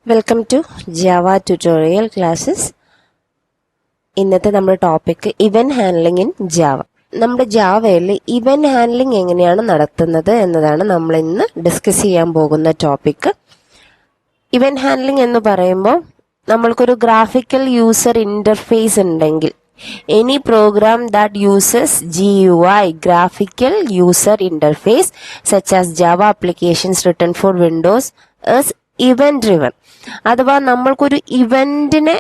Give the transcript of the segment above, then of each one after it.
Welcome to Java tutorial classes. ഇന്നത്തെ നമ്മുടെ topic event handling in Java. നമ്മുടെ ജാവയിൽ ഇവന്റ് ഹാൻഡ്ലിംഗ് എങ്ങനെയാണ് നടത്തുന്നത് എന്നതാണ് നമ്മൾ ഇന്ന് ഡിസ്കസ് ചെയ്യാൻ പോകുന്ന ടോപ്പിക്. ഇവന്റ് ഹാൻഡ്ലിംഗ് എന്ന് പറയുമ്പോൾ നമ്മൾക്കൊരു ഗ്രാഫിക്കൽ യൂസർ ഇന്റർഫേസ് ഉണ്ടെങ്കിൽ any program that uses GUI graphical user interface such as Java applications written for Windows is event driven. അഥവാ നമ്മൾക്കൊരു ഇവന്റിനെ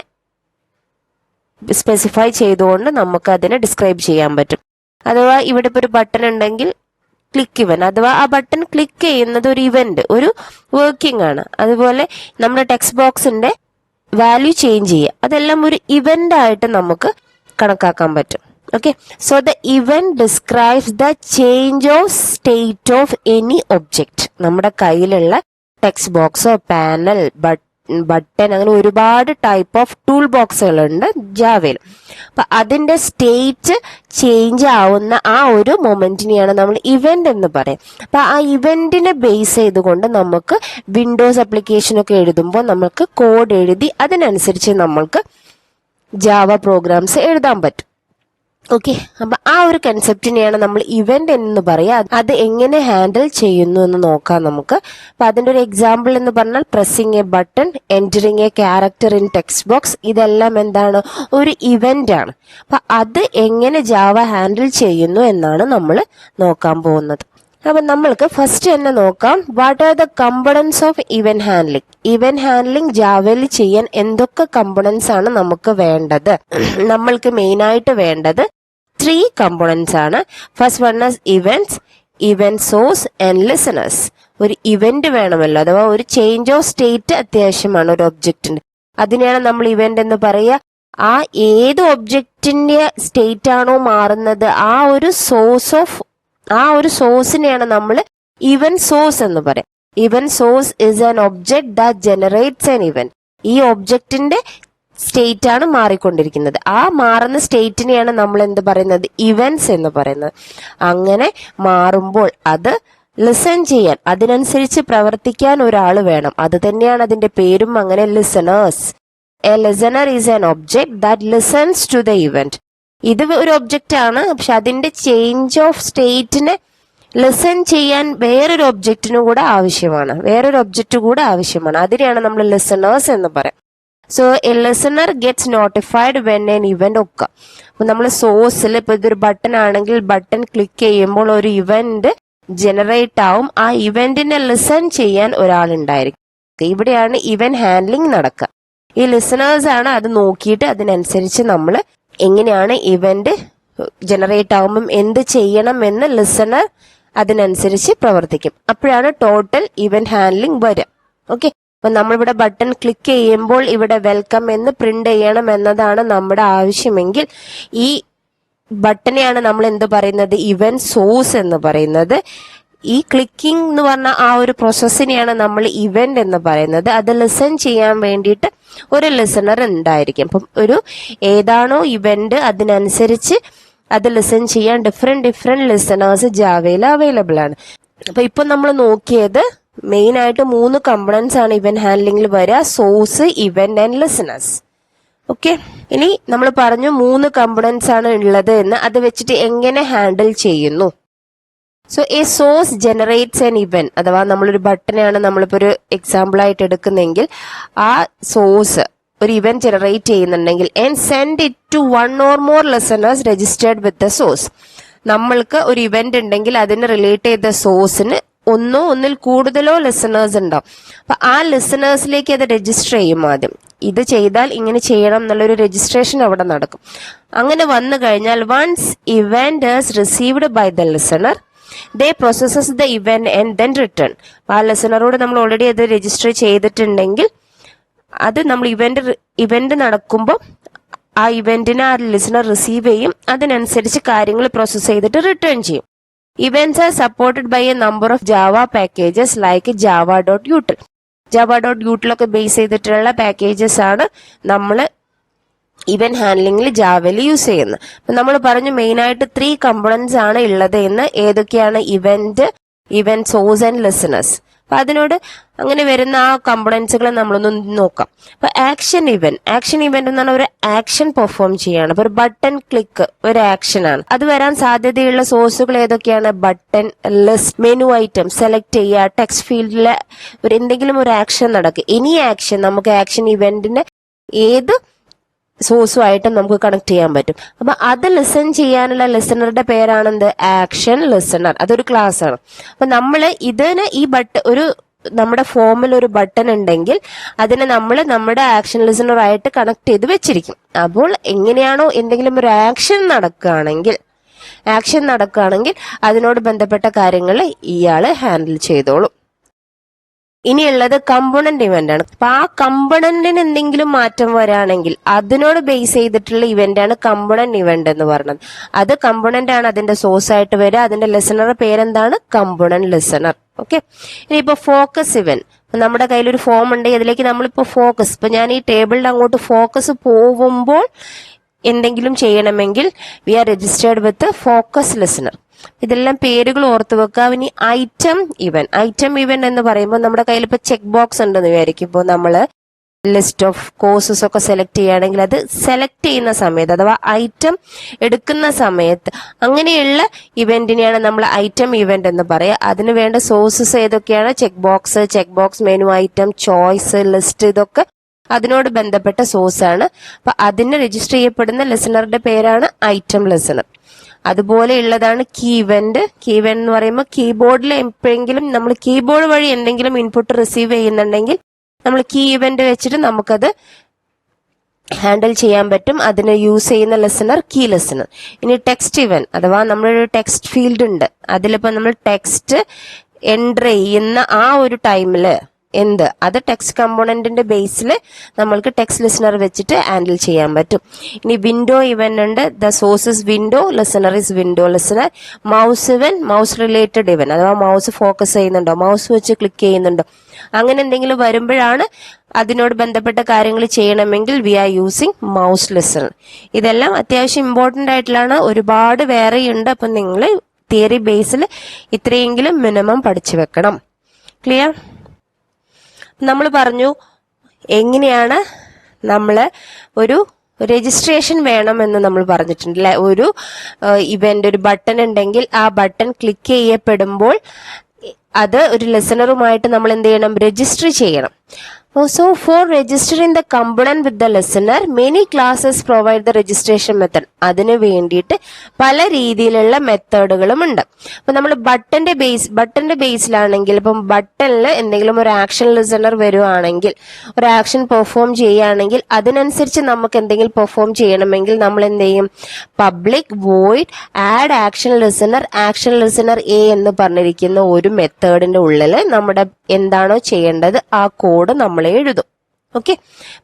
സ്പെസിഫൈ ചെയ്തുകൊണ്ട് നമുക്ക് അതിനെ ഡിസ്ക്രൈബ് ചെയ്യാൻ പറ്റും. അഥവാ ഇവിടെ ഇപ്പോൾ ഒരു ബട്ടൺ ഉണ്ടെങ്കിൽ ക്ലിക്ക് ഇവന്റ്, അഥവാ ആ ബട്ടൺ ക്ലിക്ക് ചെയ്യുന്നത് ഒരു ഇവന്റ്, ഒരു വർക്കിംഗ് ആണ്. അതുപോലെ നമ്മുടെ ടെക്സ്റ്റ് ബോക്സിന്റെ വാല്യൂ ചേഞ്ച് ചെയ്യുക, അതെല്ലാം ഒരു ഇവന്റ് ആയിട്ട് നമുക്ക് കണക്കാക്കാൻ പറ്റും. Okay, so the event describes the change of state of any object. നമ്മുടെ കയ്യിലുള്ള ടെക്സ്റ്റ് ബോക്സോ പാനൽ ബട്ടൺ അങ്ങനെ ഒരുപാട് ടൈപ്പ് ഓഫ് ടൂൾ ബോക്സുകളുണ്ട് ജാവയിൽ. അപ്പൊ അതിന്റെ സ്റ്റേറ്റ് ചേഞ്ച് ആവുന്ന ആ ഒരു മൊമെന്റിനെയാണ് നമ്മൾ ഇവന്റ് എന്ന് പറയും. അപ്പൊ ആ ഇവന്റിനെ ബേസ് ചെയ്തുകൊണ്ട് നമുക്ക് വിൻഡോസ് ആപ്ലിക്കേഷൻ ഒക്കെ എഴുതുമ്പോൾ നമുക്ക് കോഡ് എഴുതി അതിനനുസരിച്ച് നമ്മൾക്ക് ജാവ പ്രോഗ്രാംസ് എഴുതാൻ പറ്റും. ഓക്കെ, അപ്പൊ ആ ഒരു കൺസെപ്റ്റിനെയാണ് നമ്മൾ ഇവന്റ് എന്ന് പറയുക. അത് എങ്ങനെ ഹാൻഡിൽ ചെയ്യുന്നു എന്ന് നോക്കാം നമുക്ക്. അപ്പൊ അതിന്റെ ഒരു എക്സാമ്പിൾ എന്ന് പറഞ്ഞാൽ pressing A button, entering A character in text box, ഇതെല്ലാം എന്താണ്, ഒരു ഇവന്റ് ആണ്. അപ്പൊ അത് എങ്ങനെ ജാവ ഹാൻഡിൽ ചെയ്യുന്നു എന്നാണ് നമ്മൾ നോക്കാൻ പോകുന്നത്. അപ്പൊ നമ്മൾക്ക് ഫസ്റ്റ് തന്നെ നോക്കാം, what are the components of event handling. Event handling ജാവയിൽ ചെയ്യാൻ എന്തൊക്കെ കമ്പോണൻസ് ആണ് നമുക്ക് വേണ്ടത്? നമ്മൾക്ക് മെയിൻ ആയിട്ട് വേണ്ടത് 3 കമ്പോണൻസ് ആണ്. First one is events, event source and listeners. ഒരു ഇവന്റ് വേണമല്ലോ, അഥവാ ഒരു ചേഞ്ച് ഓഫ് സ്റ്റേറ്റ് അത്യാവശ്യമാണ് ഒരു ഒബ്ജക്റ്റിന്. അതിനെയാണ് നമ്മൾ ഇവന്റ് എന്ന് പറയുക. ആ ഏത് ഒബ്ജക്റ്റിന്റെ സ്റ്റേറ്റ് ആണോ മാറുന്നത് ആ ഒരു സോഴ്സിനെയാണ് നമ്മൾ ഇവന്റ് സോഴ്സ് എന്ന് പറയാം. Event source is an object that generates an event. ഈ ഒബ്ജക്റ്റിന്റെ സ്റ്റേറ്റ് ആണ് മാറിക്കൊണ്ടിരിക്കുന്നത്. ആ മാറുന്ന സ്റ്റേറ്റിനെയാണ് നമ്മൾ എന്ത് പറയുന്നത്, ഇവന്റ്സ് എന്ന് പറയുന്നത്. അങ്ങനെ മാറുമ്പോൾ അത് ലിസൺ ചെയ്യാൻ, അതിനനുസരിച്ച് പ്രവർത്തിക്കാൻ ഒരാൾ വേണം. അത് തന്നെയാണ് അതിന്റെ പേരും അങ്ങനെ, listeners. A listener is an object that listens to the event. ഇത് ഒരു ഒബ്ജക്റ്റ് ആണ്, പക്ഷെ അതിന്റെ ചേഞ്ച് ഓഫ് സ്റ്റേറ്റിനെ ലിസൺ ചെയ്യാൻ വേറൊരു ഒബ്ജക്റ്റിനും കൂടെ ആവശ്യമാണ്, വേറൊരു ഒബ്ജക്റ്റ് കൂടെ ആവശ്യമാണ്. അതിനെയാണ് നമ്മൾ ലിസണേഴ്സ് എന്ന് പറയാം. So A listener gets notified when N event ഒക്കെ. അപ്പൊ നമ്മൾ സോഴ്സിൽ ഇപ്പൊ ഇതൊരു ബട്ടൺ ആണെങ്കിൽ ബട്ടൺ ക്ലിക്ക് ചെയ്യുമ്പോൾ ഒരു ഇവന്റ് ജനറേറ്റ് ആവും. ആ ഇവന്റിനെ ലിസൺ ചെയ്യാൻ ഒരാളുണ്ടായിരിക്കും. ഇവിടെയാണ് ഇവന്റ് ഹാൻഡ്ലിംഗ് നടക്കുക. ഈ ലിസണേഴ്സ് ആണ് അത് നോക്കിയിട്ട് അതിനനുസരിച്ച് നമ്മൾ എങ്ങനെയാണ് ഇവന്റ് ജനറേറ്റ് ആവുമ്പം എന്ത് ചെയ്യണം എന്ന് ലിസണർ അതിനനുസരിച്ച് പ്രവർത്തിക്കും. അപ്പോഴാണ് ടോട്ടൽ ഇവന്റ് ഹാൻഡ്ലിംഗ് വരിക. ഓക്കെ, അപ്പൊ നമ്മളിവിടെ ബട്ടൺ ക്ലിക്ക് ചെയ്യുമ്പോൾ ഇവിടെ വെൽക്കം എന്ന് പ്രിന്റ് ചെയ്യണം എന്നതാണ് നമ്മുടെ ആവശ്യമെങ്കിൽ ഈ ബട്ടനെയാണ് നമ്മൾ എന്ത് പറയുന്നത്, ഇവന്റ് സോഴ്സ് എന്ന് പറയുന്നത്. ഈ ക്ലിക്കിംഗ് എന്ന് പറഞ്ഞ ആ ഒരു പ്രോസസ്സിനെയാണ് നമ്മൾ ഇവന്റ് എന്ന് പറയുന്നത്. അത് ലിസൺ ചെയ്യാൻ വേണ്ടിയിട്ട് ഒരു ലിസണർ ഉണ്ടായിരിക്കും. അപ്പം ഒരു ഏതാണോ ഇവന്റ് അതിനനുസരിച്ച് അത് ലിസൺ ചെയ്യാൻ ഡിഫറെന്റ് ലിസണേഴ്സ് ജാവയിൽ അവൈലബിൾ ആണ്. അപ്പൊ ഇപ്പൊ നമ്മൾ നോക്കിയത് മെയിൻ ആയിട്ട് 3 കമ്പോണൻസ് ആണ് ഇവന്റ് ഹാൻഡ്ലിംഗിൽ വരിക, source, event and listeners. Okay, ഇനി നമ്മൾ പറഞ്ഞു 3 കമ്പോണൻസ് ആണ് ഉള്ളത് എന്ന്. അത് വെച്ചിട്ട് എങ്ങനെ ഹാൻഡിൽ ചെയ്യുന്നു? So A source generates an event, അഥവാ നമ്മളൊരു ബട്ടനെയാണ് നമ്മളിപ്പോ ഒരു എക്സാമ്പിൾ ആയിട്ട് എടുക്കുന്നെങ്കിൽ ആ സോഴ്സ് ഒരു ഇവന്റ് ജനറേറ്റ് ചെയ്യുന്നുണ്ടെങ്കിൽ and send it to 1 or more listeners registered with the source. നമ്മൾക്ക് ഒരു ഇവന്റ് ഉണ്ടെങ്കിൽ അതിന് റിലേറ്റ് ചെയ്ത സോഴ്സിന് ഒന്നിൽ കൂടുതലോ ലിസണേഴ്സ് ഉണ്ടാവും. അപ്പൊ ആ ലിസണേഴ്സിലേക്ക് അത് രജിസ്റ്റർ ചെയ്യും. ആദ്യം ഇത് ചെയ്താൽ ഇങ്ങനെ ചെയ്യണം എന്നുള്ളൊരു രജിസ്ട്രേഷൻ അവിടെ നടക്കും. അങ്ങനെ വന്നു കഴിഞ്ഞാൽ once event is received by the listener, they processes the event and then return. ആ ലിസണറോട് നമ്മൾ ഓൾറെഡി അത് രജിസ്റ്റർ ചെയ്തിട്ടുണ്ടെങ്കിൽ അത് നമ്മൾ ഇവന്റ് നടക്കുമ്പോൾ ആ ഇവന്റിനെ ആ ലിസണർ റിസീവ് ചെയ്യും. അതിനനുസരിച്ച് കാര്യങ്ങൾ പ്രോസസ് ചെയ്തിട്ട് റിട്ടേൺ ചെയ്യും. Events are supported by a number of Java packages like java.util. java.util ഒക്കെ ബേസ് ചെയ്തിട്ടുള്ള പാക്കേജസ് ആണ് നമ്മൾ ഇവന്റ് ഹാൻഡ്ലിംഗിൽ ജാവയിൽ യൂസ് ചെയ്യുന്നത്. അപ്പൊ നമ്മൾ പറഞ്ഞു മെയിൻ ആയിട്ട് 3 കമ്പോണൻസ് ആണ് ഉള്ളത് എന്ന്. ഏതൊക്കെയാണ്? Event, event source and listeners. അപ്പൊ അതിനോട് അങ്ങനെ വരുന്ന ആ കമ്പോണൻസുകൾ നമ്മളൊന്ന് നോക്കാം. അപ്പൊ ആക്ഷൻ ഇവന്റ് എന്ന് പറഞ്ഞാൽ ഒരു ആക്ഷൻ പെർഫോം ചെയ്യാണ്. അപ്പൊ ഒരു ബട്ടൺ ക്ലിക്ക് ഒരു ആക്ഷൻ ആണ്. അത് വരാൻ സാധ്യതയുള്ള സോഴ്സുകൾ ഏതൊക്കെയാണ്? Button, list, menu item select ചെയ്യുക, ടെക്സ്റ്റ് ഫീൽഡിലെ എന്തെങ്കിലും ഒരു ആക്ഷൻ നടക്കുക. ഇനി ആക്ഷൻ നമുക്ക് ആക്ഷൻ ഇവന്റിന് ഏത് സോഴ്സുമായിട്ടും നമുക്ക് കണക്ട് ചെയ്യാൻ പറ്റും. അപ്പൊ അത് ലിസൺ ചെയ്യാനുള്ള ലിസണറുടെ പേരാണെന്ത്? Action listener. അതൊരു ക്ലാസ് ആണ്. അപ്പൊ നമ്മള് ഇതിന് ഈ നമ്മുടെ ഫോമിൽ ഒരു ബട്ടൺ ഉണ്ടെങ്കിൽ അതിനെ നമ്മൾ നമ്മുടെ ആക്ഷൻ ലിസണർ ആയിട്ട് കണക്ട് ചെയ്ത് വെച്ചിരിക്കും. അപ്പോൾ എങ്ങനെയാണോ എന്തെങ്കിലും ഒരു ആക്ഷൻ നടക്കുകയാണെങ്കിൽ അതിനോട് ബന്ധപ്പെട്ട കാര്യങ്ങൾ ഇയാള് ഹാൻഡിൽ ചെയ്തോളും. ഇനിയുള്ളത് കമ്പോണന്റ് ഇവന്റ് ആണ്. അപ്പൊ ആ കമ്പോണന്റിന് എന്തെങ്കിലും മാറ്റം വരാണെങ്കിൽ അതിനോട് ബേസ് ചെയ്തിട്ടുള്ള ഇവന്റ് ആണ് കമ്പോണന്റ് ഇവന്റ് എന്ന് പറയുന്നത്. അത് കമ്പോണന്റ് ആണ് അതിന്റെ സോഴ്സ് ആയിട്ട് വരിക. അതിന്റെ ലിസണർ പേരെന്താണ്? Component listener. ഓക്കെ. ഇനിയിപ്പോ ഫോക്കസ് ഇവന്റ്. നമ്മുടെ കയ്യിൽ ഒരു ഫോം ഉണ്ടെങ്കിൽ അതിലേക്ക് നമ്മളിപ്പോ ഫോക്കസ്, ഇപ്പൊ ഞാൻ ഈ ടേബിളിൽ അങ്ങോട്ട് ഫോക്കസ് പോകുമ്പോൾ എന്തെങ്കിലും ചെയ്യണമെങ്കിൽ we are registered with focus listener. ഇതെല്ലാം പേരുകൾ ഓർത്ത് വെക്കുക. ഇനി ഐറ്റം ഇവന്റ് എന്ന് പറയുമ്പോൾ നമ്മുടെ കയ്യിൽ ഇപ്പൊ ചെക്ക് ബോക്സ് ഉണ്ടെന്ന് വിചാരിക്കും. ഇപ്പോൾ നമ്മള് ലിസ്റ്റ് ഓഫ് കോഴ്സസ് ഒക്കെ സെലക്ട് ചെയ്യുകയാണെങ്കിൽ അത് സെലക്ട് ചെയ്യുന്ന സമയത്ത് അഥവാ ഐറ്റം എടുക്കുന്ന സമയത്ത് അങ്ങനെയുള്ള ഇവന്റിനെയാണ് നമ്മൾ ഐറ്റം ഇവന്റ് എന്ന് പറയുക. അതിന് വേണ്ട സോഴ്സസ് ഏതൊക്കെയാണ്? Check box, menu item, choice, list, ഇതൊക്കെ അതിനോട് ബന്ധപ്പെട്ട സോഴ്സ് ആണ്. അപ്പൊ അതിന് രജിസ്റ്റർ ചെയ്യപ്പെടുന്ന ലിസണറുടെ പേരാണ് ഐറ്റം ലിസണർ. അതുപോലെ ഉള്ളതാണ് കീ ഇവന്റ് എന്ന് പറയുമ്പോൾ കീബോർഡിൽ എപ്പോഴെങ്കിലും നമ്മൾ കീബോർഡ് വഴി എന്തെങ്കിലും ഇൻപുട്ട് റിസീവ് ചെയ്യുന്നുണ്ടെങ്കിൽ നമ്മൾ കീ ഇവന്റ് വെച്ചിട്ട് നമുക്കത് ഹാൻഡിൽ ചെയ്യാൻ പറ്റും. അതിന് യൂസ് ചെയ്യുന്ന ലിസണർ കീ ലിസണർ. ഇനി ടെക്സ്റ്റ് ഇവന്റ് അഥവാ നമ്മളൊരു ടെക്സ്റ്റ് ഫീൽഡ് ഉണ്ട്, അതിലിപ്പോ നമ്മൾ ടെക്സ്റ്റ് എൻറ്റർ ചെയ്യുന്ന ആ ഒരു ടൈമില് അത് ടെക്സ്റ്റ് കമ്പോണന്റിന്റെ ബേസിൽ നമ്മൾക്ക് ടെക്സ്റ്റ് ലിസണർ വെച്ചിട്ട് ഹാൻഡിൽ ചെയ്യാൻ പറ്റും. ഇനി വിൻഡോ ഇവന്റ് ഉണ്ട്. The source is window, listener is window listener. Mouse event, mouse related event അഥവാ മൗസ് ഫോക്കസ് ചെയ്യുന്നുണ്ടോ, മൗസ് വെച്ച് ക്ലിക്ക് ചെയ്യുന്നുണ്ടോ, അങ്ങനെ എന്തെങ്കിലും വരുമ്പോഴാണ് അതിനോട് ബന്ധപ്പെട്ട കാര്യങ്ങൾ ചെയ്യണമെങ്കിൽ we are using mouse listener. ഇതെല്ലാം അത്യാവശ്യം ഇമ്പോർട്ടന്റ് ആയിട്ടുള്ളതാണ്. ഒരുപാട് വേറെ ഉണ്ട്. അപ്പൊ നിങ്ങൾ തിയറി ബേസിൽ ഇത്രയെങ്കിലും മിനിമം പഠിച്ചു വെക്കണം. ക്ലിയർ? നമ്മൾ പറഞ്ഞു എങ്ങനെയാണ് നമ്മൾ ഒരു രജിസ്ട്രേഷൻ വേണമെന്ന് നമ്മൾ പറഞ്ഞിട്ടുണ്ട് അല്ലെ. ഒരു ഇവന്റ്, ഒരു ബട്ടൺ ഉണ്ടെങ്കിൽ ആ ബട്ടൺ ക്ലിക്ക് ചെയ്യപ്പെടുമ്പോൾ അത് ഒരു ലിസണറുമായിട്ട് നമ്മൾ എന്ത് ചെയ്യണം? രജിസ്റ്റർ ചെയ്യണം. So for registering the component with the listener, many classes provide the registration method. അതിന് വേണ്ടിയിട്ട് പല രീതിയിലുള്ള മെത്തേഡുകളും ഉണ്ട്. അപ്പൊ നമ്മൾ ബട്ടന്റെ ബേസിലാണെങ്കിൽ ഇപ്പം ബട്ടണിൽ എന്തെങ്കിലും ഒരു ആക്ഷൻ ലിസണർ വരുവാണെങ്കിൽ, ഒരു ആക്ഷൻ പെർഫോം ചെയ്യുകയാണെങ്കിൽ അതിനനുസരിച്ച് നമുക്ക് എന്തെങ്കിലും പെർഫോം ചെയ്യണമെങ്കിൽ നമ്മൾ എന്ത് ചെയ്യും? Public void add action listener A എന്ന് പറഞ്ഞിരിക്കുന്ന ഒരു മെത്തേഡിന്റെ ഉള്ളിൽ നമ്മുടെ എന്താണോ ചെയ്യേണ്ടത് ആ കോഡ് നമ്മൾ എഴുതും. ഓക്കെ,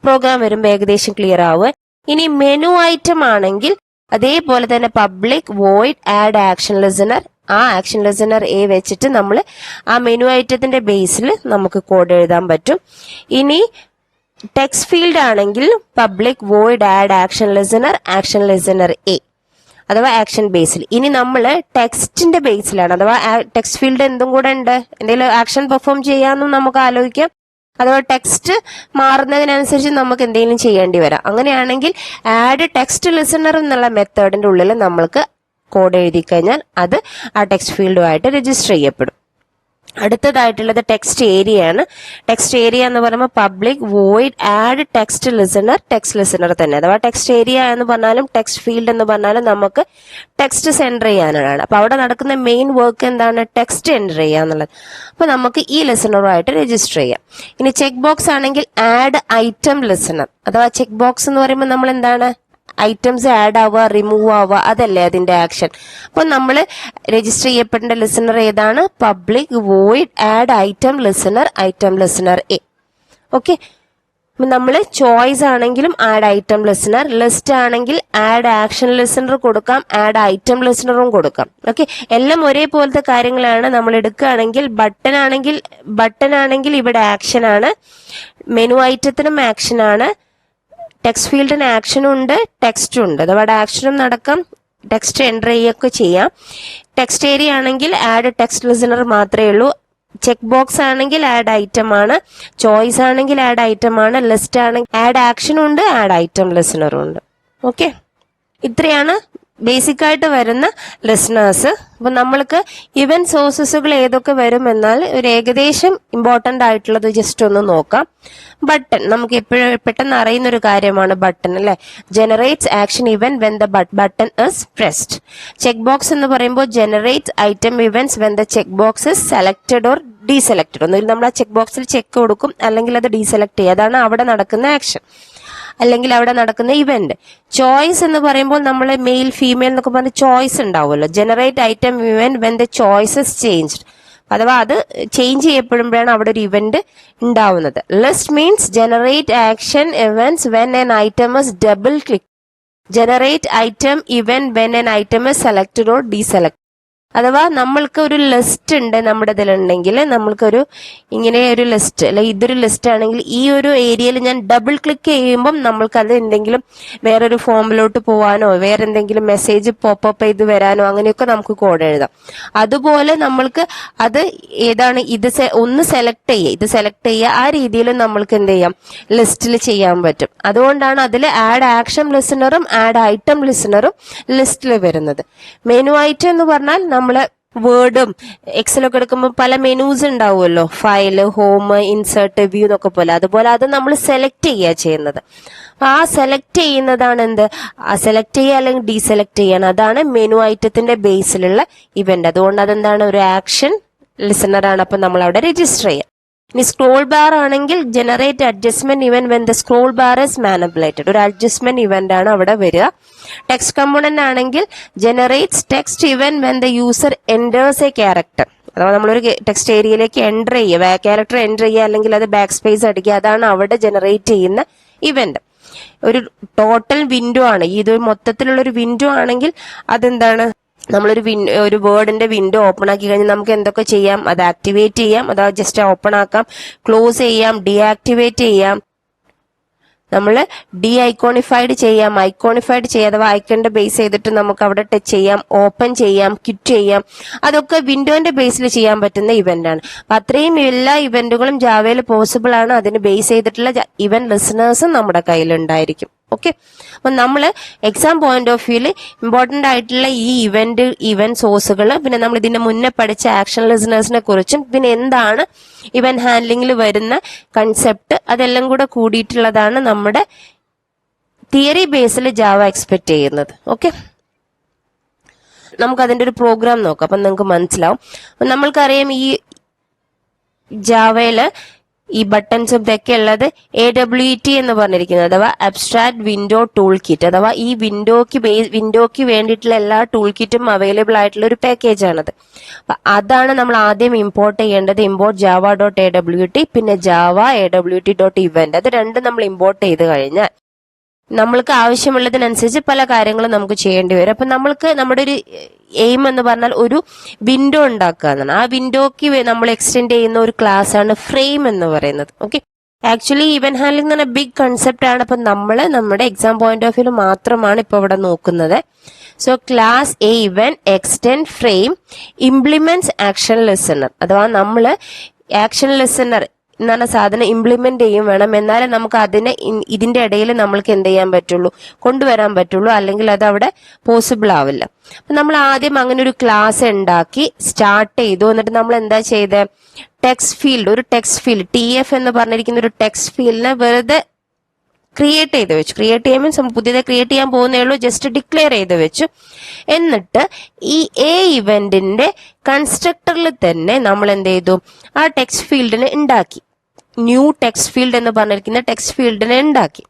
പ്രോഗ്രാം വരുമ്പോൾ ഏകദേശം ക്ലിയർ ആവുക. ഇനി മെനു ഐറ്റം ആണെങ്കിൽ അതേപോലെ തന്നെ public void add action listener, ആ ആക്ഷൻ ലിസണർ എ വെച്ചിട്ട് നമ്മൾ ആ മെനു ഐറ്റത്തിന്റെ ബേസിൽ നമുക്ക് കോഡ് എഴുതാൻ പറ്റും. ഇനി ടെക്സ്റ്റ് ഫീൽഡ് ആണെങ്കിൽ public void add action listener A അഥവാ ആക്ഷൻ ബേസിൽ. ഇനി നമ്മൾ ടെക്സ്റ്റിന്റെ ബേസിലാണ്, അഥവാ ടെക്സ്റ്റ് ഫീൽഡ് എന്തും കൂടെ ഉണ്ട്, എന്തെങ്കിലും ആക്ഷൻ പെർഫോം ചെയ്യാമെന്നും നമുക്ക് ആലോചിക്കാം. അഥവാ ടെക്സ്റ്റ് മാറുന്നതിനനുസരിച്ച് നമുക്ക് എന്തെങ്കിലും ചെയ്യേണ്ടി വരാം. അങ്ങനെയാണെങ്കിൽ ആഡ് ടെക്സ്റ്റ് ലിസണർ എന്നുള്ള മെത്തേഡിന്റെ ഉള്ളിൽ നമ്മൾക്ക് കോഡ് എഴുതി കഴിഞ്ഞാൽ അത് ആ ടെക്സ്റ്റ് ഫീൽഡുമായിട്ട് രജിസ്റ്റർ ചെയ്യപ്പെടും. അടുത്തതായിട്ടുള്ളത് ടെക്സ്റ്റ് ഏരിയ ആണ്. ടെക്സ്റ്റ് ഏരിയ എന്ന് പറയുമ്പോൾ public void add text listener തന്നെ, അഥവാ ടെക്സ്റ്റ് ഏരിയ എന്ന് പറഞ്ഞാലും ടെക്സ്റ്റ് ഫീൽഡ് എന്ന് പറഞ്ഞാലും നമുക്ക് ടെക്സ്റ്റ് എൻ്റർ ചെയ്യാനുള്ളതാണ്. അപ്പൊ അവിടെ നടക്കുന്ന മെയിൻ വർക്ക് എന്താണ്? ടെക്സ്റ്റ് എൻ്റർ ചെയ്യുക എന്നുള്ളത്. അപ്പൊ നമുക്ക് ഈ ലിസണറുമായിട്ട് രജിസ്റ്റർ ചെയ്യാം. ഇനി ചെക്ക് ബോക്സ് ആണെങ്കിൽ ആഡ് ഐറ്റം ലിസണർ, അഥവാ ചെക്ക് ബോക്സ് എന്ന് പറയുമ്പോൾ നമ്മൾ എന്താണ്? ഐറ്റംസ് ആഡ് ആവുക, റിമൂവ് ആവുക, അതല്ലേ അതിന്റെ ആക്ഷൻ. അപ്പൊ നമ്മൾ രജിസ്റ്റർ ചെയ്യപ്പെടേണ്ട ലിസണർ ഏതാണ്? Public void add item listener A. Okay, നമ്മൾ ചോയ്സ് ആണെങ്കിലും ആഡ് ഐറ്റം ലിസണർ, ലിസ്റ്റ് ആണെങ്കിൽ ആഡ് ആക്ഷൻ ലിസണർ കൊടുക്കാം, ആഡ് ഐറ്റം ലിസണറും കൊടുക്കാം. ഓക്കെ, എല്ലാം ഒരേപോലത്തെ കാര്യങ്ങളാണ്. നമ്മൾ എടുക്കുകയാണെങ്കിൽ ബട്ടൺ ആണെങ്കിൽ ഇവിടെ ആക്ഷൻ ആണ്, മെനു ഐറ്റത്തിനും ആക്ഷൻ ആണ്, ടെക്സ്റ്റ് ഫീൽഡിന് ആക്ഷനും ഉണ്ട്, ടെക്സ്റ്റും ഉണ്ട്. അഥവാ ആക്ഷനും നടക്കാം, ടെക്സ്റ്റ് എൻ്റർ ചെയ്യുകയൊക്കെ ചെയ്യാം. ടെക്സ്റ്റ് ഏരിയ ആണെങ്കിൽ ആഡ് ടെക്സ്റ്റ് ലിസണർ മാത്രമേ ഉള്ളൂ, ചെക്ക് ബോക്സ് ആണെങ്കിൽ ആഡ് ഐറ്റം ആണ്, ചോയ്സ് ആണെങ്കിൽ ആഡ് ഐറ്റം ആണ്, ലിസ്റ്റ് ആണെങ്കിൽ ആഡ് ആക്ഷനും ഉണ്ട്, ആഡ് ഐറ്റം ലിസണറും ഉണ്ട്. ഓക്കെ, ഇത്രയാണ് ബേസിക് ആയിട്ട് വരുന്ന ലിസണേഴ്സ്. അപ്പൊ നമ്മൾക്ക് ഇവന്റ് സോഴ്സസുകൾ ഏതൊക്കെ വരും എന്നാൽ ഒരു ഏകദേശം ഇമ്പോർട്ടന്റ് ആയിട്ടുള്ളത് ജസ്റ്റ് ഒന്ന് നോക്കാം. ബട്ടൺ നമുക്ക് എപ്പോഴും പെട്ടെന്ന് അറിയുന്ന ഒരു കാര്യമാണ് ബട്ടൺ അല്ലെ. Generates action event when the button is pressed. Check box എന്ന് പറയുമ്പോൾ generate item events when the check box is selected or deselected. ഒന്നുകിൽ നമ്മൾ ആ ചെക്ക് ബോക്സിൽ ചെക്ക് കൊടുക്കും, അല്ലെങ്കിൽ അത് ഡീസെലക്ട് ചെയ്യുക. അതാണ് അവിടെ നടക്കുന്ന ആക്ഷൻ, അല്ലെങ്കിൽ അവിടെ നടക്കുന്ന ഇവന്റ്. ചോയ്സ് എന്ന് പറയുമ്പോൾ നമ്മൾ മെയിൽ ഫീമെയിൽ എന്നൊക്കെ പറഞ്ഞ് ചോയ്സ് ഉണ്ടാവുമല്ലോ. Generate item event when the choices changed, അഥവാ അത് ചേഞ്ച് ചെയ്യപ്പെടുമ്പോഴാണ് അവിടെ ഒരു ഇവന്റ് ഉണ്ടാവുന്നത്. List means generate action events when an item is double click. Generate item event when an item is selected or deselect. അഥവാ നമ്മൾക്ക് ഒരു list ഉണ്ട് നമ്മുടെ ഇതിലുണ്ടെങ്കിൽ, നമ്മൾക്കൊരു ഇങ്ങനെ ഒരു ലിസ്റ്റ് അല്ലെ, ഇതൊരു ലിസ്റ്റ് ആണെങ്കിൽ ഈ ഒരു ഏരിയയിൽ ഞാൻ ഡബിൾ ക്ലിക്ക് ചെയ്യുമ്പം നമ്മൾക്ക് അത് എന്തെങ്കിലും വേറൊരു ഫോമിലോട്ട് പോവാനോ വേറെ എന്തെങ്കിലും മെസ്സേജ് പോപ്പപ്പ് ചെയ്ത് വരാനോ അങ്ങനെയൊക്കെ നമുക്ക് കോഡ് എഴുതാം. അതുപോലെ നമ്മൾക്ക് അത് ഏതാണ് ഇത് ഒന്ന് സെലക്ട് ചെയ്യുക, ഇത് സെലക്ട് ചെയ്യുക, ആ രീതിയിലും നമ്മൾക്ക് എന്ത് ചെയ്യാം, ലിസ്റ്റിൽ ചെയ്യാൻ പറ്റും. അതുകൊണ്ടാണ് അതിൽ ആഡ് ആക്ഷൻ ലിസണറും ആഡ് ഐറ്റം ലിസണറും ലിസ്റ്റിൽ വരുന്നത്. മെനു ഐറ്റം എന്ന് പറഞ്ഞാൽ നമ്മള് വേർഡും എക്സലൊക്കെ എടുക്കുമ്പോൾ പല മെനൂസ് ഉണ്ടാവുമല്ലോ, ഫയല്, ഹോം, ഇൻസേർട്ട്, വ്യൂ എന്നൊക്കെ പോലെ. അതുപോലെ അത് നമ്മൾ സെലക്ട് ചെയ്യുക ചെയ്യുന്നത്. ആ സെലക്ട് ചെയ്യുന്നതാണ് എന്ത്, ആ സെലക്ട് ചെയ്യുക അല്ലെങ്കിൽ ഡീസെലക്ട് ചെയ്യണം. അതാണ് മെനു ഐറ്റത്തിന്റെ ബേസിലുള്ള ഇവന്റ്. അതുകൊണ്ട് അതെന്താണ്, ഒരു ആക്ഷൻ ലിസണർ ആണ്. അപ്പൊ നമ്മൾ അവിടെ രജിസ്റ്റർ ചെയ്യാം. ഇനി സ്ക്രോൾ ബാർ ആണെങ്കിൽ generate adjustment event when the scroll bar is manipulated. ഒരു അഡ്ജസ്റ്റ്മെന്റ് ഇവന്റ് ആണ് അവിടെ വരിക. ടെക്സ്റ്റ് കമ്പോണന്റ് ആണെങ്കിൽ generates text event when the user enters A character. അഥവാ നമ്മളൊരു ടെക്സ്റ്റ് ഏരിയയിലേക്ക് എൻ്റർ ചെയ്യുക, ക്യാരക്ടർ എൻ്റർ ചെയ്യുക, അല്ലെങ്കിൽ അത് ബാക്ക് സ്പേസ് അടിക്കുക, അതാണ് അവിടെ ജനറേറ്റ് ചെയ്യുന്ന ഇവന്റ്. ഒരു ടോട്ടൽ വിൻഡോ ആണ്, ഇത് മൊത്തത്തിലുള്ള ഒരു വിൻഡോ ആണെങ്കിൽ അതെന്താണ്, നമ്മളൊരു ഒരു വേർഡിന്റെ വിൻഡോ ഓപ്പൺ ആക്കി കഴിഞ്ഞാൽ നമുക്ക് എന്തൊക്കെ ചെയ്യാം, അത് ആക്ടിവേറ്റ് ചെയ്യാം, അതാ ജസ്റ്റ് ഓപ്പൺ ആക്കാം, ക്ലോസ് ചെയ്യാം, ഡീആക്ടിവേറ്റ് ചെയ്യാം, നമ്മൾ ഡി ഐക്കോണിഫൈഡ് ചെയ്യാം, ഐക്കോണിഫൈഡ് ചെയ്യാം, അഥവാ ഐക്കണിന്റെ ബേസ് ചെയ്തിട്ട് നമുക്ക് അവിടെ ടച്ച് ചെയ്യാം, ഓപ്പൺ ചെയ്യാം, ക്വിറ്റ് ചെയ്യാം. അതൊക്കെ വിൻഡോന്റെ ബേസിൽ ചെയ്യാൻ പറ്റുന്ന ഇവന്റ് ആണ്. അപ്പൊ അത്രയും എല്ലാ ഇവന്റുകളും ജാവയിൽ പോസിബിൾ ആണ്. അതിന് ബേസ് ചെയ്തിട്ടുള്ള ഇവന്റ് ലിസണേഴ്സും നമ്മുടെ കയ്യിൽ ഉണ്ടായിരിക്കും. ഓക്കെ, അപ്പൊ നമ്മൾ എക്സാം പോയിന്റ് ഓഫ് വ്യൂല് ഇമ്പോർട്ടന്റ് ആയിട്ടുള്ള ഈ ഇവന്റ് സോഴ്സുകൾ, പിന്നെ നമ്മൾ ഇതിന്റെ മുന്നേ പഠിച്ച ആക്ഷൻ ലിസണേഴ്സിനെ കുറിച്ചും, പിന്നെ എന്താണ് ഇവന്റ് ഹാൻഡ്ലിംഗിൽ വരുന്ന കൺസെപ്റ്റ്, അതെല്ലാം കൂടെ കൂടിയിട്ടുള്ളതാണ് നമ്മുടെ തിയറി ബേസിൽ ജാവ എക്സ്പെക്ട് ചെയ്യുന്നത്. ഓക്കെ, നമുക്ക് അതിന്റെ ഒരു പ്രോഗ്രാം നോക്കാം, അപ്പൊ നിങ്ങൾക്ക് മനസ്സിലാവും. നമ്മൾക്കറിയാം ഈ ജാവയില് ഈ ബട്ടൺസും ഇതൊക്കെ ഉള്ളത് AWT എന്ന് പറഞ്ഞിരിക്കുന്നത്, അഥവാ അബ്സ്ട്രാക്ട് വിൻഡോ ടൂൾ കിറ്റ്, അഥവാ ഈ വിൻഡോക്ക് വേണ്ടിയിട്ടുള്ള എല്ലാ ടൂൾ കിറ്റും അവൈലബിൾ ആയിട്ടുള്ള ഒരു പാക്കേജ് ആണത്. അപ്പൊ അതാണ് നമ്മൾ ആദ്യം ഇമ്പോർട്ട് ചെയ്യേണ്ടത്. ഇമ്പോർട്ട് java.awt, പിന്നെ java awt.event. അത് രണ്ടും നമ്മൾ ഇമ്പോർട്ട് ചെയ്ത് കഴിഞ്ഞാൽ നമ്മൾക്ക് ആവശ്യമുള്ളതിനനുസരിച്ച് പല കാര്യങ്ങളും നമുക്ക് ചെയ്യേണ്ടി വരും. അപ്പൊ നമ്മൾക്ക് നമ്മുടെ ഒരു എയിം എന്ന് പറഞ്ഞാൽ ഒരു വിൻഡോ ഉണ്ടാക്കുക എന്നാണ്. ആ വിൻഡോക്ക് നമ്മൾ എക്സ്റ്റെൻഡ് ചെയ്യുന്ന ഒരു ക്ലാസ് ആണ് ഫ്രെയിം എന്ന് പറയുന്നത്. ഓക്കെ, ആക്ച്വലി ഇവന്റ് ഹാൻഡ്ലിംഗ് എന്ന് പറഞ്ഞ ബിഗ് കൺസെപ്റ്റ് ആണ്. അപ്പൊ നമ്മൾ നമ്മുടെ എക്സാം പോയിന്റ് ഓഫ് വ്യൂ മാത്രമാണ് ഇപ്പൊ ഇവിടെ നോക്കുന്നത്. So class A event extend frame implements action listener, അഥവാ നമ്മൾ ആക്ഷൻ ലിസണർ എന്ന് പറഞ്ഞ സാധനം ഇംപ്ലിമെന്റ് ചെയ്യും വേണം, എന്നാലേ നമുക്ക് അതിനെ ഇതിന്റെ ഇടയിൽ നമ്മൾക്ക് എന്ത് ചെയ്യാൻ പറ്റുള്ളൂ, കൊണ്ടുവരാൻ പറ്റുള്ളൂ, അല്ലെങ്കിൽ അത് അവിടെ പോസിബിൾ ആവില്ല. അപ്പൊ നമ്മൾ ആദ്യം അങ്ങനെ ഒരു ക്ലാസ് ഉണ്ടാക്കി സ്റ്റാർട്ട് ചെയ്തു. എന്നിട്ട് നമ്മൾ എന്താ ചെയ്തത്, ഒരു ടെക്സ്റ്റ് ഫീൽഡ് TF എന്ന് പറഞ്ഞിരിക്കുന്ന ഒരു ടെക്സ്റ്റ് ഫീൽഡിനെ വെറുതെ ക്രിയേറ്റ് ചെയ്ത് വെച്ചു. ക്രിയേറ്റ് ചെയ്യാൻ മീൻസ് പുതിയത് ക്രിയേറ്റ് ചെയ്യാൻ പോകുന്നേ ഉള്ളൂ, ജസ്റ്റ് ഡിക്ലെയർ ചെയ്ത് വെച്ചു. എന്നിട്ട് ഈ A ഇവന്റിന്റെ കൺസ്ട്രക്ടറിൽ തന്നെ നമ്മൾ എന്ത് ചെയ്തു, ആ ടെക്സ്റ്റ് ഫീൽഡിനെ ഉണ്ടാക്കി. ന്യൂ ടെക്സ്റ്റ് ഫീൽഡ് എന്ന് പറഞ്ഞിരിക്കുന്ന ടെക്സ്റ്റ് ഫീൽഡിനെ ഉണ്ടാക്കി.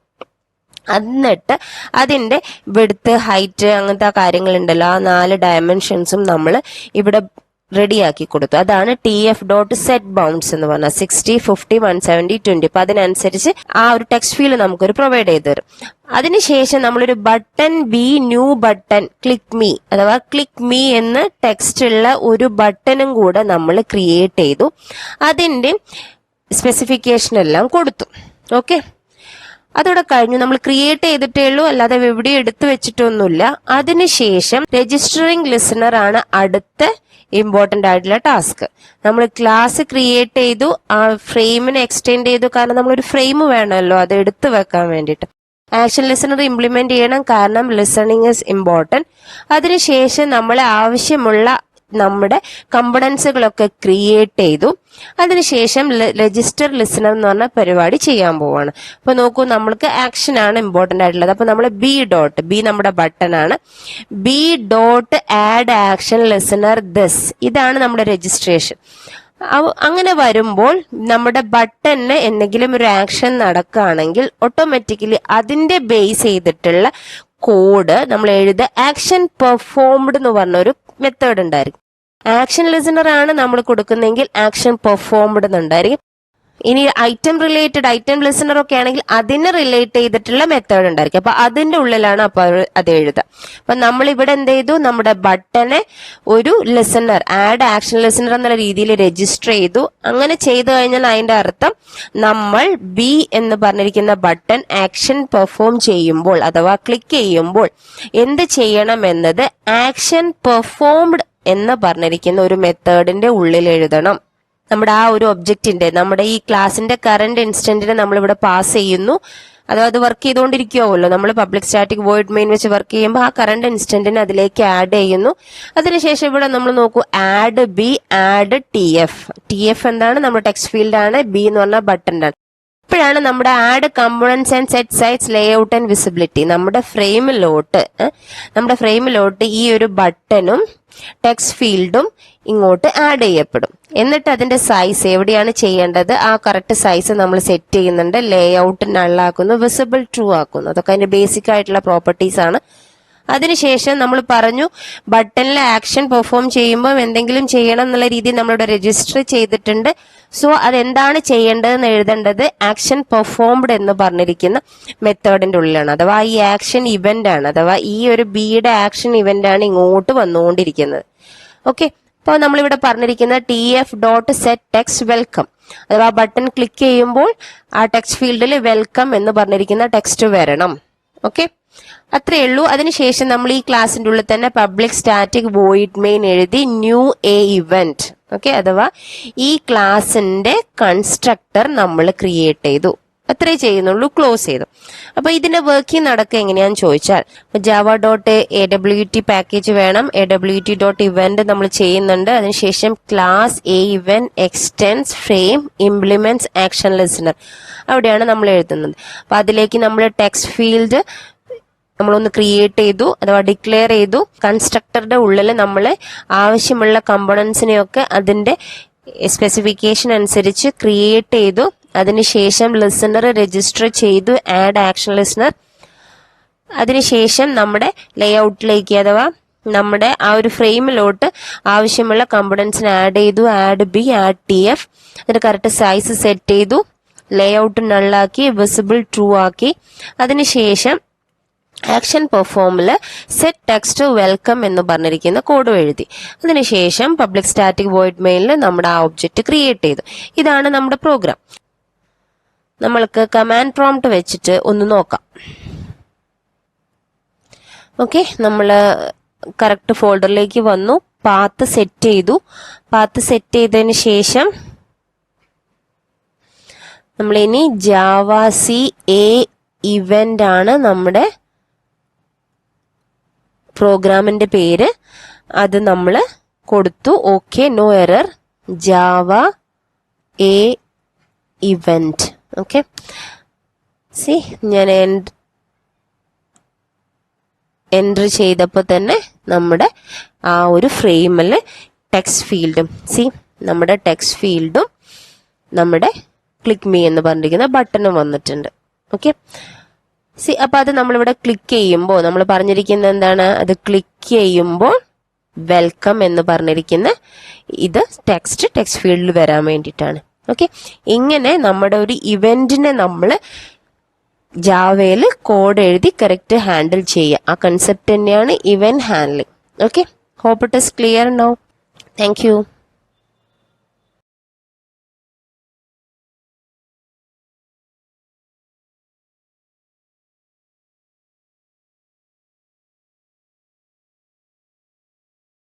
എന്നിട്ട് അതിന്റെ വിഡ്ത്ത്, ഹൈറ്റ്, അങ്ങനത്തെ കാര്യങ്ങൾ ഉണ്ടല്ലോ, ആ 4 ഡയമെൻഷൻസും നമ്മൾ ഇവിടെ റെഡിയാക്കി കൊടുത്തു. അതാണ് TF.set ബൗണ്ട്സ് എന്ന് പറഞ്ഞാൽ 60, 50, 170, 20. അപ്പൊ അതിനനുസരിച്ച് ആ ഒരു ടെക്സ്റ്റ് ഫീൽഡ് നമുക്കൊരു പ്രൊവൈഡ് ചെയ്ത് തരും. അതിനുശേഷം നമ്മളൊരു button new button click me, അഥവാ ക്ലിക്ക് മീ എന്ന് ടെക്സ്റ്റ് ഉള്ള ഒരു ബട്ടണും കൂടെ നമ്മൾ ക്രിയേറ്റ് ചെയ്തു. അതിന്റെ സ്പെസിഫിക്കേഷൻ എല്ലാം കൊടുത്തു. ഓക്കെ, അതോടെ കഴിഞ്ഞു. നമ്മൾ ക്രിയേറ്റ് ചെയ്തിട്ടേ ഉള്ളൂ, അല്ലാതെ എവിടെയും എടുത്തു വെച്ചിട്ടൊന്നുമില്ല. അതിനുശേഷം രജിസ്റ്ററിംഗ് ലിസണർ ആണ് അടുത്ത ഇമ്പോർട്ടന്റ് ആയിട്ടുള്ള ടാസ്ക്. നമ്മൾ ക്ലാസ് ക്രിയേറ്റ് ചെയ്തു, ആ ഫ്രെയിമിനെ എക്സ്റ്റെൻഡ് ചെയ്തു, കാരണം നമ്മളൊരു ഫ്രെയിം വേണമല്ലോ അത് എടുത്തു വെക്കാൻ വേണ്ടിയിട്ട്. ആക്ഷൻ ലിസണർ ഇംപ്ലിമെന്റ് ചെയ്യണം, കാരണം ലിസണിങ് ഇസ് ഇമ്പോർട്ടന്റ്. അതിനുശേഷം നമ്മൾ ആവശ്യമുള്ള നമ്മുടെ കമ്പണൻസുകളൊക്കെ ക്രിയേറ്റ് ചെയ്തു. അതിനുശേഷം രജിസ്റ്റർ ലിസണർ എന്ന് പറഞ്ഞ പരിപാടി ചെയ്യാൻ പോവാണ്. അപ്പൊ നോക്കൂ, നമ്മൾക്ക് ആക്ഷൻ ആണ് ഇമ്പോർട്ടന്റ് ആയിട്ടുള്ളത്. അപ്പൊ നമ്മൾ ബി നമ്മുടെ ബട്ടൺ ആണ്. B dot add action listener this, ഇതാണ് നമ്മുടെ രജിസ്ട്രേഷൻ. അങ്ങനെ വരുമ്പോൾ നമ്മുടെ ബട്ടണിന് എന്തെങ്കിലും ഒരു ആക്ഷൻ നടക്കുകയാണെങ്കിൽ ഓട്ടോമാറ്റിക്കലി അതിന്റെ ബേസ് ചെയ്തിട്ടുള്ള കോഡ് നമ്മൾ എഴുതുക. ആക്ഷൻ പെർഫോംഡ് എന്ന് പറഞ്ഞൊരു മെത്തേഡ് ഉണ്ടായിരിക്കും. ആക്ഷൻ ലിസണർ ആണ് നമ്മൾ കൊടുക്കുന്നെങ്കിൽ ആക്ഷൻ പെർഫോംഡ് എന്നുണ്ടായിരിക്കും. ഇനി ഐറ്റം ലിസണർ ഒക്കെ ആണെങ്കിൽ അതിന് റിലേറ്റ് ചെയ്തിട്ടുള്ള മെത്തേഡ് ഉണ്ടായിരിക്കും. അപ്പൊ അതിന്റെ ഉള്ളിലാണ് അപ്പൊ അത് എഴുതുക. അപ്പൊ നമ്മൾ ഇവിടെ എന്ത് ചെയ്തു, നമ്മുടെ ബട്ടനെ ഒരു ലിസണർ, ആഡ് ആക്ഷൻ ലിസണർ എന്നുള്ള രീതിയിൽ രജിസ്റ്റർ ചെയ്തു. അങ്ങനെ ചെയ്തു കഴിഞ്ഞാൽ അതിന്റെ അർത്ഥം നമ്മൾ ബി എന്ന് പറഞ്ഞിരിക്കുന്ന ബട്ടൺ ആക്ഷൻ പെർഫോം ചെയ്യുമ്പോൾ അഥവാ ക്ലിക്ക് ചെയ്യുമ്പോൾ എന്ത് ചെയ്യണം എന്നത് ആക്ഷൻ പെർഫോംഡ് എന്ന് പറഞ്ഞിരിക്കുന്ന ഒരു മെത്തേഡിന്റെ ഉള്ളിൽ എഴുതണം. നമ്മുടെ ആ ഒരു ഒബ്ജക്റ്റിന്റെ, നമ്മുടെ ഈ ക്ലാസിന്റെ കറന്റ് ഇൻസ്റ്റന്റിനെ നമ്മൾ ഇവിടെ പാസ് ചെയ്യുന്നു. അഥവാ അത് വർക്ക് ചെയ്തുകൊണ്ടിരിക്കുമല്ലോ. നമ്മൾ പബ്ലിക് സ്റ്റാറ്റിക് വോയിഡ് മെയിൻ വെച്ച് വർക്ക് ചെയ്യുമ്പോൾ ആ കറന്റ് ഇൻസ്റ്റന്റിനെ അതിലേക്ക് ആഡ് ചെയ്യുന്നു. അതിനുശേഷം ഇവിടെ നമ്മൾ നോക്കൂ, add B, add T F എന്താണ്, നമ്മുടെ ടെക്സ്റ്റ് ഫീൽഡ് ആണ്. ബി എന്ന് പറഞ്ഞാൽ ബട്ടന്റെ ആണ്. ഇപ്പോഴാണ് നമ്മുടെ add components and set size layout and visibility നമ്മുടെ ഫ്രെയിമിലോട്ട് ഈ ഒരു ബട്ടണും ടെക്സ്റ്റ് ഫീൽഡും ഇങ്ങോട്ട് ആഡ് ചെയ്യപ്പെടും. എന്നിട്ട് അതിന്റെ സൈസ് എവിടെയാണ് ചെയ്യേണ്ടത് ആ കറക്റ്റ് സൈസ് നമ്മൾ സെറ്റ് ചെയ്യുന്നുണ്ട്. ലേഔട്ട് നള്ളാക്കുന്നു, വിസിബിൾ ട്രൂ ആക്കുന്നു. അതൊക്കെ അതിന്റെ ബേസിക് ആയിട്ടുള്ള പ്രോപ്പർട്ടീസ് ആണ്. അതിനുശേഷം നമ്മൾ പറഞ്ഞു ബട്ടണിൽ ആക്ഷൻ പെർഫോം ചെയ്യുമ്പോൾ എന്തെങ്കിലും ചെയ്യണം എന്നുള്ള രീതിയിൽ നമ്മളിവിടെ രജിസ്റ്റർ ചെയ്തിട്ടുണ്ട്. സോ അതെന്താണ് ചെയ്യേണ്ടതെന്ന് എഴുതേണ്ടത് ആക്ഷൻ പെർഫോംഡ് എന്ന് പറഞ്ഞിരിക്കുന്ന മെത്തേഡിന്റെ ഉള്ളിലാണ്. അഥവാ ഈ ആക്ഷൻ ഇവന്റ് ആണ്, അഥവാ ഈ ഒരു ബിയുടെ ആക്ഷൻ ഇവന്റ് ആണ് ഇങ്ങോട്ട് വന്നുകൊണ്ടിരിക്കുന്നത്. ഓക്കെ, അപ്പോൾ നമ്മളിവിടെ പറഞ്ഞിരിക്കുന്നത് T F dot set text welcome, അഥവാ ബട്ടൺ ക്ലിക്ക് ചെയ്യുമ്പോൾ ആ ടെക്സ്റ്റ് ഫീൽഡിൽ വെൽക്കം എന്ന് പറഞ്ഞിരിക്കുന്ന ടെക്സ്റ്റ് വരണം. ഓക്കെ, അത്രയേ ഉള്ളൂ. അതിനുശേഷം നമ്മൾ ഈ ക്ലാസിന്റെ ഉള്ളിൽ തന്നെ പബ്ലിക് സ്റ്റാറ്റിക് വോയിഡ് മെയിൻ എഴുതി ന്യൂ എ ഇവന്റ്. ഓക്കെ, അഥവാ ഈ ക്ലാസിന്റെ കൺസ്ട്രക്ടർ നമ്മൾ ക്രിയേറ്റ് ചെയ്തു. അത്രേ ചെയ്യുന്നുള്ളൂ, ക്ലോസ് ചെയ്തു. അപ്പൊ ഇതിന്റെ വർക്കിംഗ് നടക്കുക എങ്ങനെയാന്ന് ചോദിച്ചാൽ ജാവ ഡോട്ട് AWT പാക്കേജ് വേണം. AWT ഡോട്ട് ഇവന്റ് നമ്മൾ ചെയ്യുന്നുണ്ട്. അതിനുശേഷം class A event extends frame implements action listener, അവിടെയാണ് നമ്മൾ എഴുതുന്നത്. അപ്പൊ അതിലേക്ക് നമ്മൾ ടെക്സ്റ്റ് ഫീൽഡ് നമ്മളൊന്ന് ക്രിയേറ്റ് ചെയ്തു അഥവാ ഡിക്ലെയർ ചെയ്തു. കൺസ്ട്രക്ടറുടെ ഉള്ളിൽ നമ്മൾ ആവശ്യമുള്ള കമ്പോണൻസിനെയൊക്കെ അതിന്റെ സ്പെസിഫിക്കേഷൻ അനുസരിച്ച് ക്രിയേറ്റ് ചെയ്തു. അതിനുശേഷം ലിസണർ രജിസ്റ്റർ ചെയ്തു, ആഡ് ആക്ഷൻ ലിസണർ. അതിനുശേഷം നമ്മുടെ ലേഔട്ടിലേക്ക് അഥവാ നമ്മുടെ ആ ഒരു ഫ്രെയിമിലോട്ട് ആവശ്യമുള്ള കമ്പോണൻസിന് ആഡ് ചെയ്തു. Add B, add T F, അതിന്റെ കറക്റ്റ് സൈസ് സെറ്റ് ചെയ്തു. ലേഔട്ട് നള്ളാക്കി, വിസിബിൾ ട്രൂ ആക്കി. അതിനുശേഷം ആക്ഷൻ പെർഫോമില് സെറ്റ് ടെക്സ്റ്റ് വെൽക്കം എന്ന് പറഞ്ഞിരിക്കുന്ന കോഡ് എഴുതി. അതിനുശേഷം പബ്ലിക് സ്റ്റാറ്റിക് വോയിഡ് മെയിനിൽ നമ്മുടെ ആ ഒബ്ജക്റ്റ് ക്രിയേറ്റ് ചെയ്തു. ഇതാണ് നമ്മുടെ പ്രോഗ്രാം. നമ്മൾക്ക് കമാൻഡ് പ്രോംപ്റ്റ് വെച്ചിട്ട് ഒന്ന് നോക്കാം. ഓക്കെ, നമ്മൾ കറക്റ്റ് ഫോൾഡറിലേക്ക് വന്നു, പാത്ത് സെറ്റ് ചെയ്തു. പാത്ത് സെറ്റ് ചെയ്തതിന് ശേഷം നമ്മൾ ഇനി ജാവാസി എ ഇവന്റ് ആണ് നമ്മുടെ പ്രോഗ്രാമിന്റെ പേര്. അത് നമ്മൾ കൊടുത്തു. Okay, no error, Java A event. Okay, see ഞാൻ എൻറ്റർ ചെയ്തപ്പോൾ തന്നെ നമ്മുടെ ആ ഒരു ഫ്രെയിമിൽ ടെക്സ്റ്റ് ഫീൽഡും നമ്മുടെ ടെക്സ്റ്റ് ഫീൽഡും നമ്മുടെ ക്ലിക്ക് മീ എന്ന് പറഞ്ഞിരിക്കുന്ന ബട്ടണും വന്നിട്ടുണ്ട്. ഓക്കെ, അപ്പൊ അത് നമ്മളിവിടെ ക്ലിക്ക് ചെയ്യുമ്പോൾ നമ്മൾ പറഞ്ഞിരിക്കുന്നത് എന്താണ്, അത് ക്ലിക്ക് ചെയ്യുമ്പോൾ വെൽക്കം എന്ന് പറഞ്ഞിരിക്കുന്ന ഇത് ടെക്സ്റ്റ് ഫീൽഡിൽ വരാൻ വേണ്ടിയിട്ടാണ്. ഓക്കെ, ഇങ്ങനെ നമ്മുടെ ഒരു ഇവന്റിനെ നമ്മൾ ജാവയിൽ കോഡ് എഴുതി കറക്റ്റ് ഹാൻഡിൽ ചെയ്യുക. ആ കൺസെപ്റ്റ് തന്നെയാണ് event handling. Okay, hope it is clear now. Thank U.